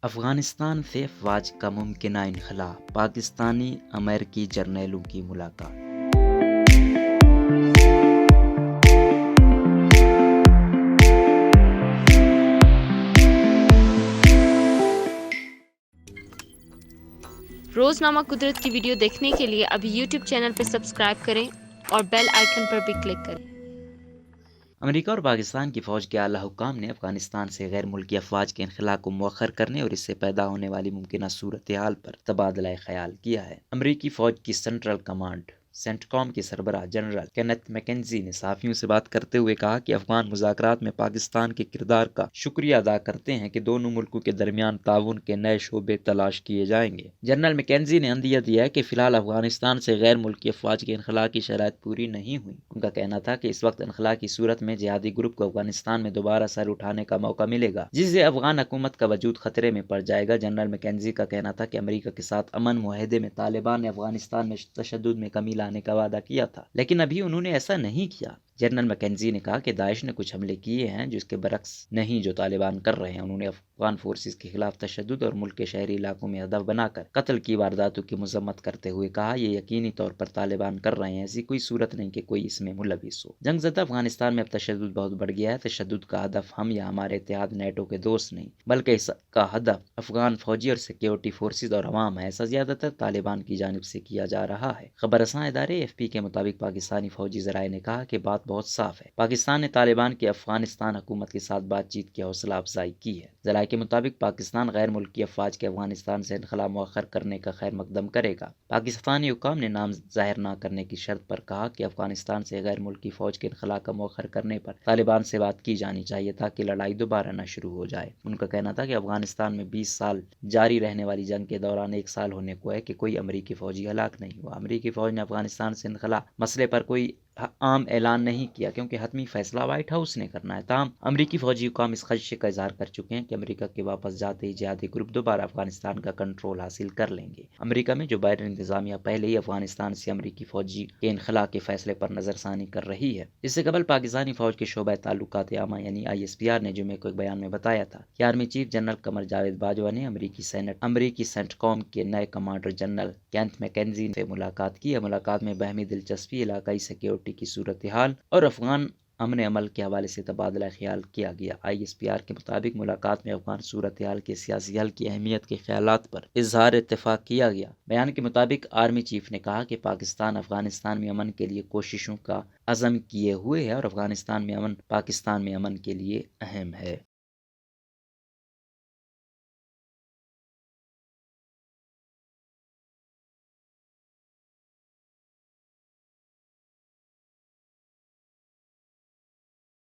افغانستان سے افواج کا ممکنہ انخلا، پاکستانی امریکی جرنیلوں کی ملاقات۔ روزنامہ قدرت کی ویڈیو دیکھنے کے لیے ابھی یوٹیوب چینل پر سبسکرائب کریں اور بیل آئیکن پر بھی کلک کریں۔ امریکہ اور پاکستان کی فوج کے اعلیٰ حکام نے افغانستان سے غیر ملکی افواج کے انخلا کو مؤخر کرنے اور اس سے پیدا ہونے والی ممکنہ صورتحال پر تبادلہ خیال کیا ہے۔ امریکی فوج کی سینٹرل کمانڈ سینٹ کام کے سربراہ جنرل کینتھ میکنزی نے صحافیوں سے بات کرتے ہوئے کہا کہ افغان مذاکرات میں پاکستان کے کردار کا شکریہ ادا کرتے ہیں کہ دونوں ملکوں کے درمیان تعاون کے نئے شعبے تلاش کیے جائیں گے۔ جنرل میکنزی نے عندیہ دیا ہے کہ فی الحال افغانستان سے غیر ملکی افواج کے انخلا کی شرائط پوری نہیں ہوئی۔ ان کا کہنا تھا کہ اس وقت انخلا کی صورت میں جہادی گروپ کو افغانستان میں دوبارہ سر اٹھانے کا موقع ملے گا، جس سے افغان حکومت کا وجود خطرے میں پڑ جائے گا۔ جنرل میکنزی کا کہنا تھا کہ امریکہ کے ساتھ امن معاہدے میں طالبان نے افغانستان میں تشدد میں کمی لانے کا وعدہ کیا تھا، لیکن ابھی انہوں نے ایسا نہیں کیا۔ جنرل میکنزی نے کہا کہ داعش نے کچھ حملے کیے ہیں جو اس کے برعکس نہیں جو طالبان کر رہے ہیں۔ انہوں نے افغان فورسز کے خلاف تشدد اور ملک کے شہری علاقوں میں ہدف بنا کر قتل کی وارداتوں کی مذمت کرتے ہوئے کہا یہ یقینی طور پر طالبان کر رہے ہیں، ایسی کوئی صورت نہیں کہ کوئی اس میں ملوث ہو۔ جنگ زدہ افغانستان میں اب تشدد بہت بڑھ گیا ہے۔ تشدد کا ہدف ہم یا ہمارے اتحاد نیٹو کے دوست نہیں، بلکہ اس کا ہدف افغان فوجی اور سیکیورٹی فورسز اور عوام ہے۔ ایسا زیادہ تر طالبان کی جانب سے کیا جا رہا ہے۔ خبر رساں ادارے AFP کے مطابق پاکستانی فوجی ذرائع نے کہا کہ بات بہت صاف ہے، پاکستان نے طالبان کی افغانستان حکومت کے ساتھ بات چیت کی حوصلہ افزائی کی ہے۔ ذرائع کے مطابق پاکستان غیر ملکی افواج کے افغانستان سے انخلا مؤخر کرنے کا خیر مقدم کرے گا۔ پاکستانی حکام نے نام ظاہر نہ کرنے کی شرط پر کہا کہ افغانستان سے غیر ملکی فوج کے انخلا کا مؤخر کرنے پر طالبان سے بات کی جانی چاہیے تاکہ لڑائی دوبارہ نہ شروع ہو جائے۔ ان کا کہنا تھا کہ افغانستان میں 20 سال جاری رہنے والی جنگ کے دوران 1 سال ہونے کو ہے کہ کوئی امریکی فوجی ہلاک نہیں ہوا۔ امریکی فوج نے افغانستان سے انخلا مسئلے پر کوئی عام اعلان نہیں کیا کیونکہ حتمی فیصلہ وائٹ ہاؤس نے کرنا ہے۔ تاہم امریکی فوجی حکام اس خدشے کا اظہار کر چکے ہیں کہ امریکہ کے واپس جاتے ہی جہادی گروپ دوبارہ افغانستان کا کنٹرول حاصل کر لیں گے۔ امریکہ میں جو بائیڈن انتظامیہ پہلے ہی افغانستان سے امریکی فوجی کے انخلا کے فیصلے پر نظر ثانی کر رہی ہے۔ اس سے قبل پاکستانی فوج کے شعبہ تعلقات عامہ یعنی ISPR نے جمعے کو ایک بیان میں بتایا تھا کہ army chief general Qamar Javed Bajwa نے امریکی سینٹ کام کے نئے کمانڈر جنرل کینتھ میکنزی سے ملاقات کی ہے۔ ملاقات میں باہمی دلچسپی، علاقائی سیکیورٹی کی صورتحال اور افغان امن عمل کے حوالے سے تبادلہ خیال کیا گیا۔ ISPR کے مطابق ملاقات میں افغان صورتحال کے سیاسی حل کی اہمیت کے خیالات پر اظہار اتفاق کیا گیا۔ بیان کے مطابق آرمی چیف نے کہا کہ پاکستان افغانستان میں امن کے لیے کوششوں کا عزم کیے ہوئے ہے اور افغانستان میں امن پاکستان میں امن کے لیے اہم ہے۔